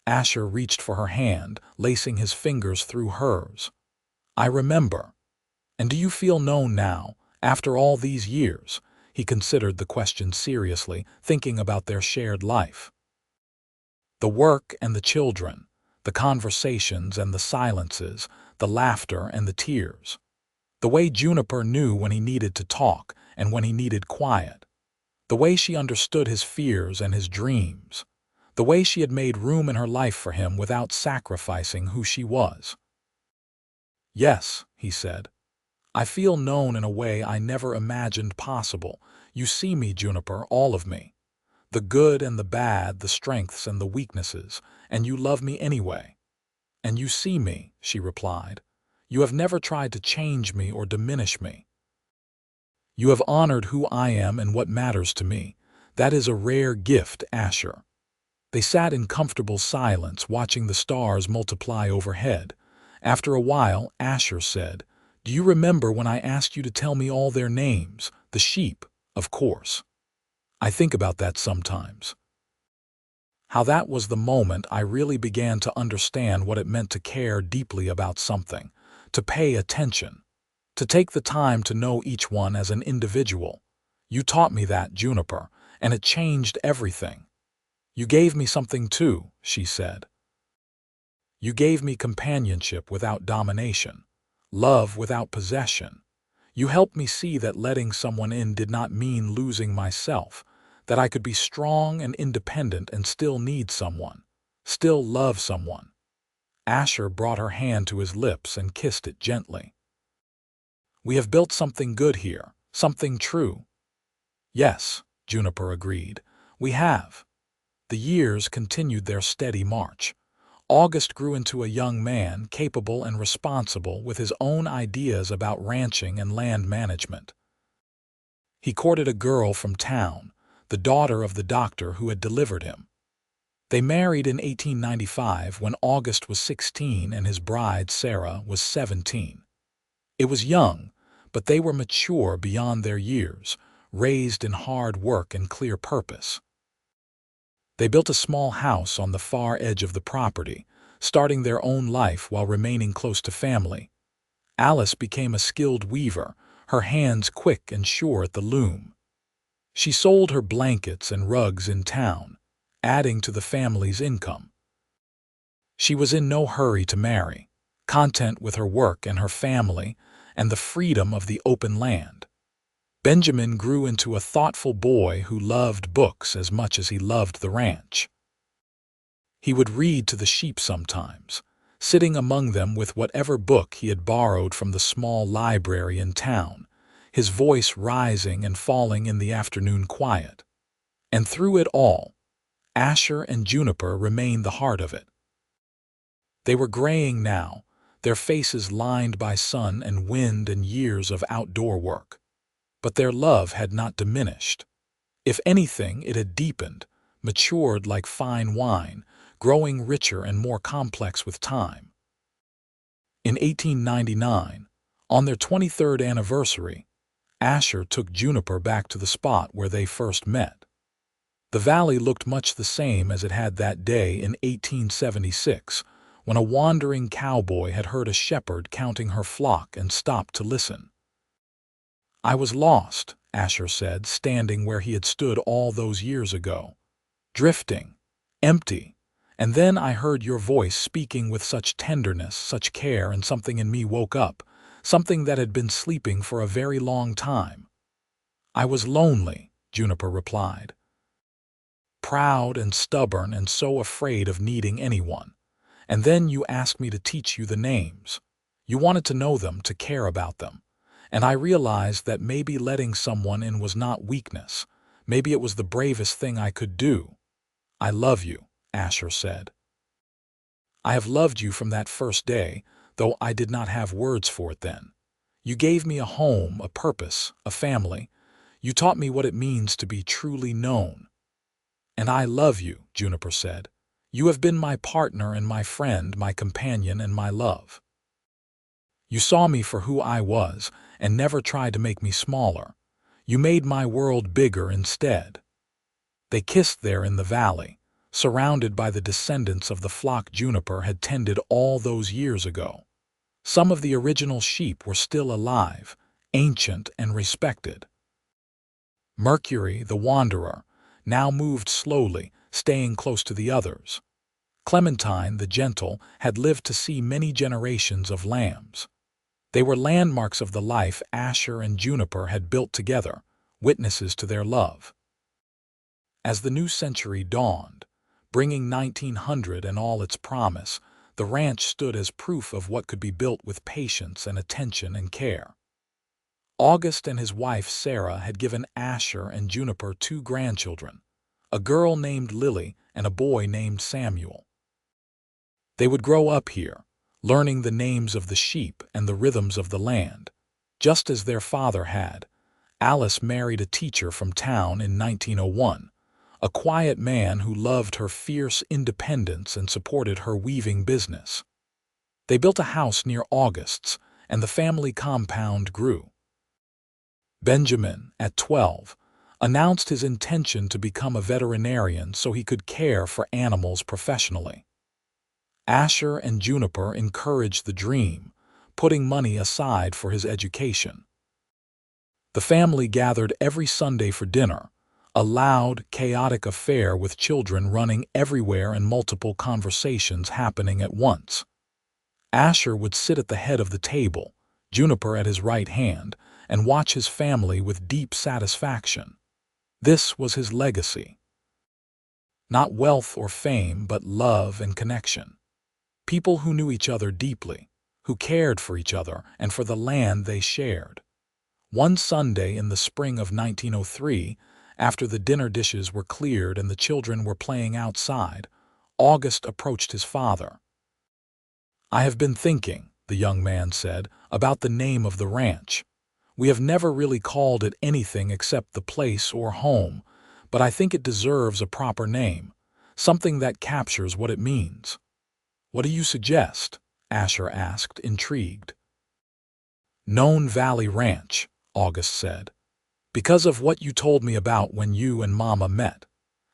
Asher reached for her hand, lacing his fingers through hers. "I remember. And do you feel known now, after all these years?" He considered the question seriously, thinking about their shared life. The work and the children, the conversations and the silences, the laughter and the tears. The way Juniper knew when he needed to talk and when he needed quiet. The way she understood his fears and his dreams. The way she had made room in her life for him without sacrificing who she was. "Yes," he said. "I feel known in a way I never imagined possible. You see me, Juniper, all of me. The good and the bad, the strengths and the weaknesses, and you love me anyway." "And you see me," she replied. "You have never tried to change me or diminish me. You have honored who I am and what matters to me. That is a rare gift, Asher." They sat in comfortable silence, watching the stars multiply overhead. After a while, Asher said, "Do you remember when I asked you to tell me all their names? The sheep, of course. I think about that sometimes. How that was the moment I really began to understand what it meant to care deeply about something, to pay attention, to take the time to know each one as an individual. You taught me that, Juniper, and it changed everything. You gave me something too," she said. "You gave me companionship without domination. Love without possession. You helped me see that letting someone in did not mean losing myself, that I could be strong and independent and still need someone, still love someone." Asher brought her hand to his lips and kissed it gently. "We have built something good here, something true." "Yes," Juniper agreed, "we have." The years continued their steady march. August grew into a young man, capable and responsible, with his own ideas about ranching and land management. He courted a girl from town, the daughter of the doctor who had delivered him. They married in 1895 when August was 16 and his bride, Sarah, was 17. It was young, but they were mature beyond their years, raised in hard work and clear purpose. They built a small house on the far edge of the property, starting their own life while remaining close to family. Alice became a skilled weaver, her hands quick and sure at the loom. She sold her blankets and rugs in town, adding to the family's income. She was in no hurry to marry, content with her work and her family and the freedom of the open land. Benjamin grew into a thoughtful boy who loved books as much as he loved the ranch. He would read to the sheep sometimes, sitting among them with whatever book he had borrowed from the small library in town, his voice rising and falling in the afternoon quiet. And through it all, Asher and Juniper remained the heart of it. They were graying now, their faces lined by sun and wind and years of outdoor work. But their love had not diminished. If anything, it had deepened, matured like fine wine, growing richer and more complex with time. In 1899, on their 23rd anniversary, Asher took Juniper back to the spot where they first met. The valley looked much the same as it had that day in 1876, when a wandering cowboy had heard a shepherd counting her flock and stopped to listen. "I was lost," Asher said, standing where he had stood all those years ago. "Drifting, empty, and then I heard your voice speaking with such tenderness, such care, and something in me woke up, something that had been sleeping for a very long time." "I was lonely," Juniper replied. "Proud and stubborn and so afraid of needing anyone. And then you asked me to teach you the names. You wanted to know them, to care about them. And I realized that maybe letting someone in was not weakness. Maybe it was the bravest thing I could do." "I love you," Asher said. "I have loved you from that first day, though I did not have words for it then. You gave me a home, a purpose, a family. You taught me what it means to be truly known." "And I love you," Juniper said. "You have been my partner and my friend, my companion and my love. You saw me for who I was and never tried to make me smaller. You made my world bigger instead." They kissed there in the valley, surrounded by the descendants of the flock Juniper had tended all those years ago. Some of the original sheep were still alive, ancient and respected. Mercury, the wanderer, now moved slowly, staying close to the others. Clementine, the gentle, had lived to see many generations of lambs. They were landmarks of the life Asher and Juniper had built together, witnesses to their love. As the new century dawned, bringing 1900 and all its promise, the ranch stood as proof of what could be built with patience and attention and care. August and his wife Sarah had given Asher and Juniper 2 grandchildren, a girl named Lily and a boy named Samuel. They would grow up here, learning the names of the sheep and the rhythms of the land. Just as their father had, Alice married a teacher from town in 1901, a quiet man who loved her fierce independence and supported her weaving business. They built a house near August's, and the family compound grew. Benjamin, at 12, announced his intention to become a veterinarian so he could care for animals professionally. Asher and Juniper encouraged the dream, putting money aside for his education. The family gathered every Sunday for dinner, a loud, chaotic affair with children running everywhere and multiple conversations happening at once. Asher would sit at the head of the table, Juniper at his right hand, and watch his family with deep satisfaction. This was his legacy. Not wealth or fame, but love and connection. People who knew each other deeply, who cared for each other and for the land they shared. One Sunday in the spring of 1903, after the dinner dishes were cleared and the children were playing outside, August approached his father. "I have been thinking," the young man said, "about the name of the ranch. We have never really called it anything except the place or home, but I think it deserves a proper name, something that captures what it means. What do you suggest? Asher asked, intrigued. Known Valley Ranch, August said. Because of what you told me about when you and Mama met.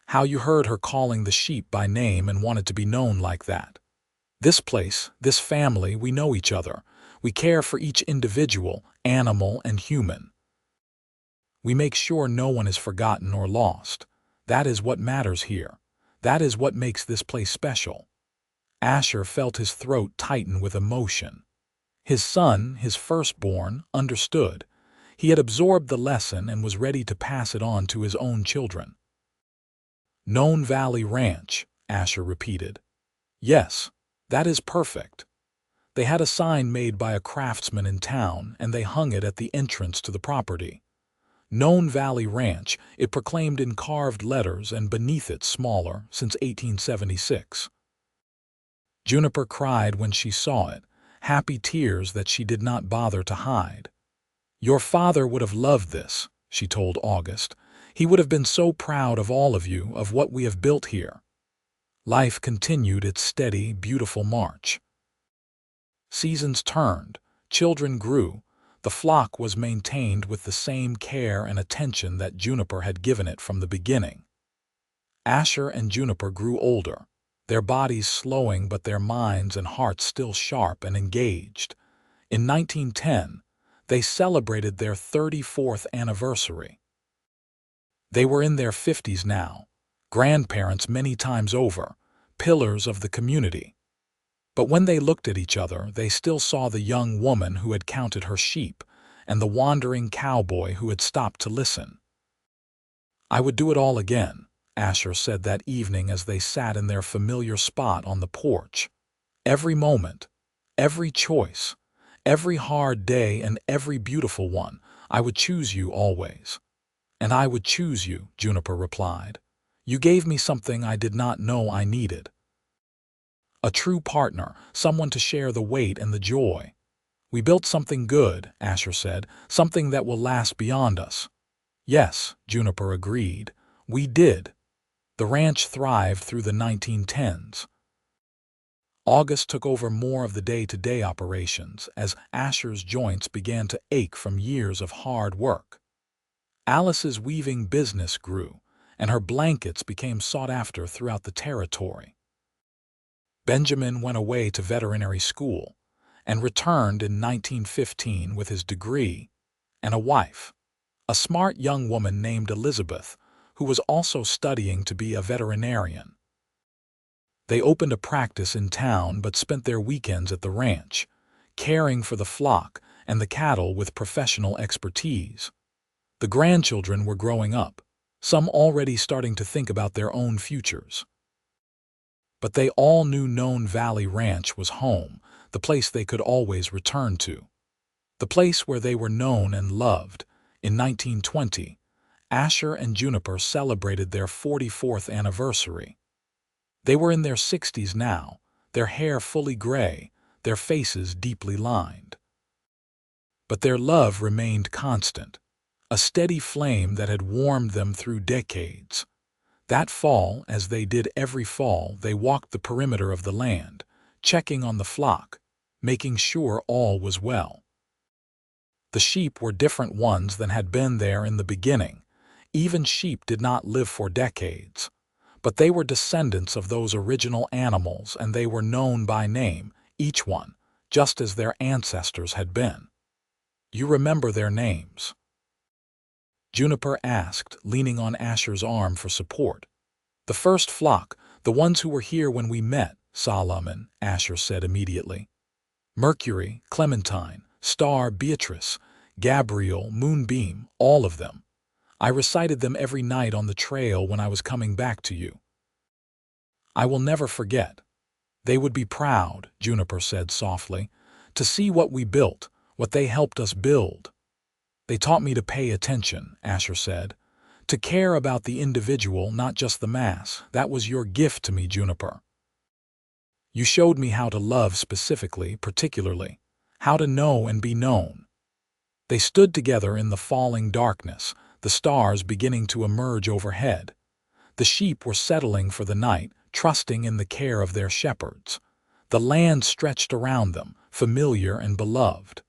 How you heard her calling the sheep by name and wanted to be known like that. This place, this family, we know each other. We care for each individual, animal and human. We make sure no one is forgotten or lost. That is what matters here. That is what makes this place special. Asher felt his throat tighten with emotion. His son, his firstborn, understood. He had absorbed the lesson and was ready to pass it on to his own children. Known Valley Ranch, Asher repeated. Yes, that is perfect. They had a sign made by a craftsman in town, and they hung it at the entrance to the property. Known Valley Ranch, it proclaimed in carved letters, and beneath it smaller, since 1876. Juniper cried when she saw it, happy tears that she did not bother to hide. Your father would have loved this, she told August. He would have been so proud of all of you, of what we have built here. Life continued its steady, beautiful march. Seasons turned, children grew, the flock was maintained with the same care and attention that Juniper had given it from the beginning. Asher and Juniper grew older, their bodies slowing but their minds and hearts still sharp and engaged. In 1910, they celebrated their 34th anniversary. They were in their 50s now, grandparents many times over, pillars of the community. But when they looked at each other, they still saw the young woman who had counted her sheep and the wandering cowboy who had stopped to listen. I would do it all again, Asher said that evening as they sat in their familiar spot on the porch. Every moment, every choice, every hard day and every beautiful one, I would choose you always. And I would choose you, Juniper replied. You gave me something I did not know I needed. A true partner, someone to share the weight and the joy. We built something good, Asher said, something that will last beyond us. Yes, Juniper agreed. We did. The ranch thrived through the 1910s. August took over more of the day-to-day operations as Asher's joints began to ache from years of hard work. Alice's weaving business grew, and her blankets became sought after throughout the territory. Benjamin went away to veterinary school and returned in 1915 with his degree and a wife, a smart young woman named Elizabeth, who was also studying to be a veterinarian. They opened a practice in town but spent their weekends at the ranch, caring for the flock and the cattle with professional expertise. The grandchildren were growing up, some already starting to think about their own futures. But they all knew Known Valley Ranch was home, the place they could always return to. The place where they were known and loved. In 1920, Asher and Juniper celebrated their 44th anniversary. They were in their 60s now, their hair fully gray, their faces deeply lined. But their love remained constant, a steady flame that had warmed them through decades. That fall, as they did every fall, they walked the perimeter of the land, checking on the flock, making sure all was well. The sheep were different ones than had been there in the beginning. Even sheep did not live for decades. But they were descendants of those original animals, and they were known by name, each one, just as their ancestors had been. You remember their names? Juniper asked, leaning on Asher's arm for support. The first flock, the ones who were here when we met, Solomon, Asher said immediately. Mercury, Clementine, Star, Beatrice, Gabriel, Moonbeam, all of them. I recited them every night on the trail when I was coming back to you. I will never forget. They would be proud, Juniper said softly, to see what we built, what they helped us build. They taught me to pay attention, Asher said, to care about the individual, not just the mass. That was your gift to me, Juniper. You showed me how to love specifically, particularly, how to know and be known. They stood together in the falling darkness, the stars beginning to emerge overhead. The sheep were settling for the night, trusting in the care of their shepherds. The land stretched around them, familiar and beloved.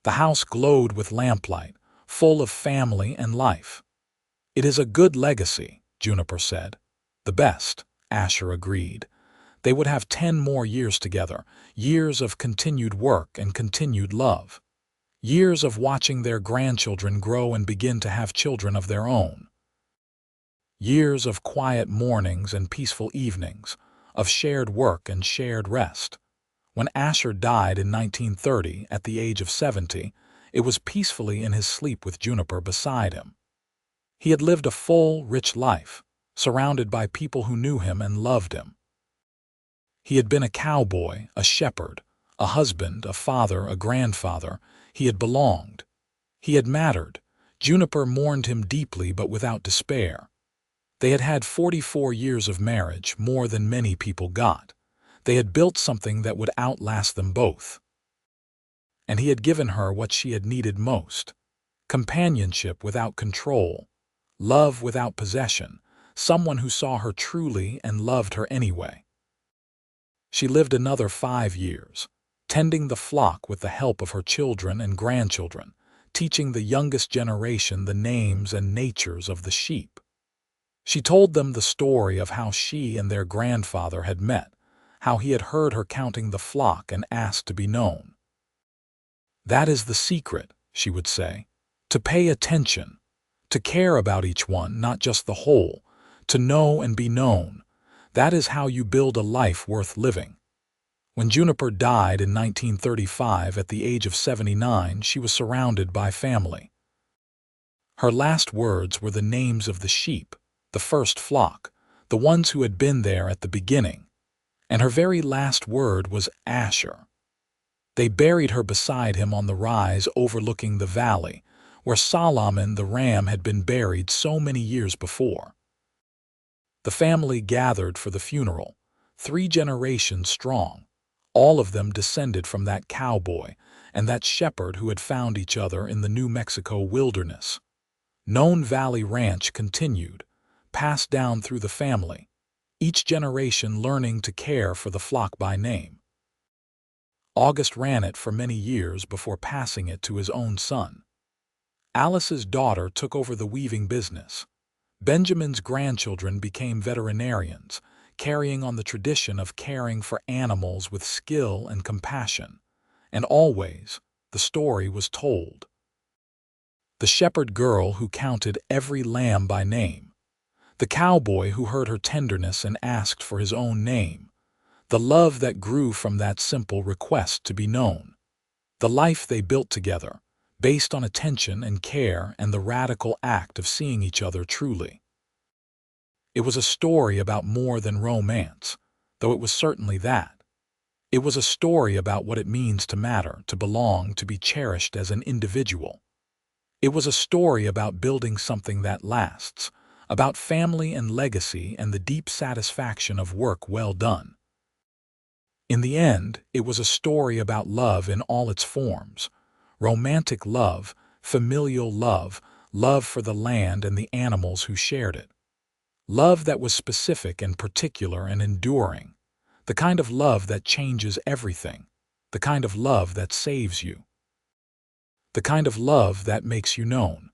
The house glowed with lamplight, full of family and life. "It is a good legacy," Juniper said. "The best," Asher agreed. They would have 10 more years together, years of continued work and continued love. Years of watching their grandchildren grow and begin to have children of their own. Years of quiet mornings and peaceful evenings, of shared work and shared rest. When Asher died in 1930 at the age of 70, it was peacefully in his sleep with Juniper beside him. He had lived a full, rich life, surrounded by people who knew him and loved him. He had been a cowboy, a shepherd, a husband, a father, a grandfather. He had belonged. He had mattered. Juniper mourned him deeply but without despair. They had had 44 years of marriage, more than many people got. They had built something that would outlast them both. And he had given her what she had needed most: companionship without control, love without possession, someone who saw her truly and loved her anyway. She lived another 5 years, tending the flock with the help of her children and grandchildren, teaching the youngest generation the names and natures of the sheep. She told them the story of how she and their grandfather had met, how he had heard her counting the flock and asked to be known. "That is the secret," she would say, "to pay attention, to care about each one, not just the whole, to know and be known. That is how you build a life worth living." When Juniper died in 1935 at the age of 79, she was surrounded by family. Her last words were the names of the sheep, the first flock, the ones who had been there at the beginning. And her very last word was Asher. They buried her beside him on the rise overlooking the valley, where Solomon the ram had been buried so many years before. The family gathered for the funeral, 3 generations strong. All of them descended from that cowboy and that shepherd who had found each other in the New Mexico wilderness. Known Valley Ranch continued, passed down through the family, each generation learning to care for the flock by name. August ran it for many years before passing it to his own son. Alice's daughter took over the weaving business. Benjamin's grandchildren became veterinarians, carrying on the tradition of caring for animals with skill and compassion. And always, the story was told. The shepherd girl who counted every lamb by name. The cowboy who heard her tenderness and asked for his own name. The love that grew from that simple request to be known. The life they built together, based on attention and care and the radical act of seeing each other truly. It was a story about more than romance, though it was certainly that. It was a story about what it means to matter, to belong, to be cherished as an individual. It was a story about building something that lasts, about family and legacy and the deep satisfaction of work well done. In the end, it was a story about love in all its forms: romantic love, familial love, love for the land and the animals who shared it. Love that was specific and particular and enduring, the kind of love that changes everything, the kind of love that saves you, the kind of love that makes you known.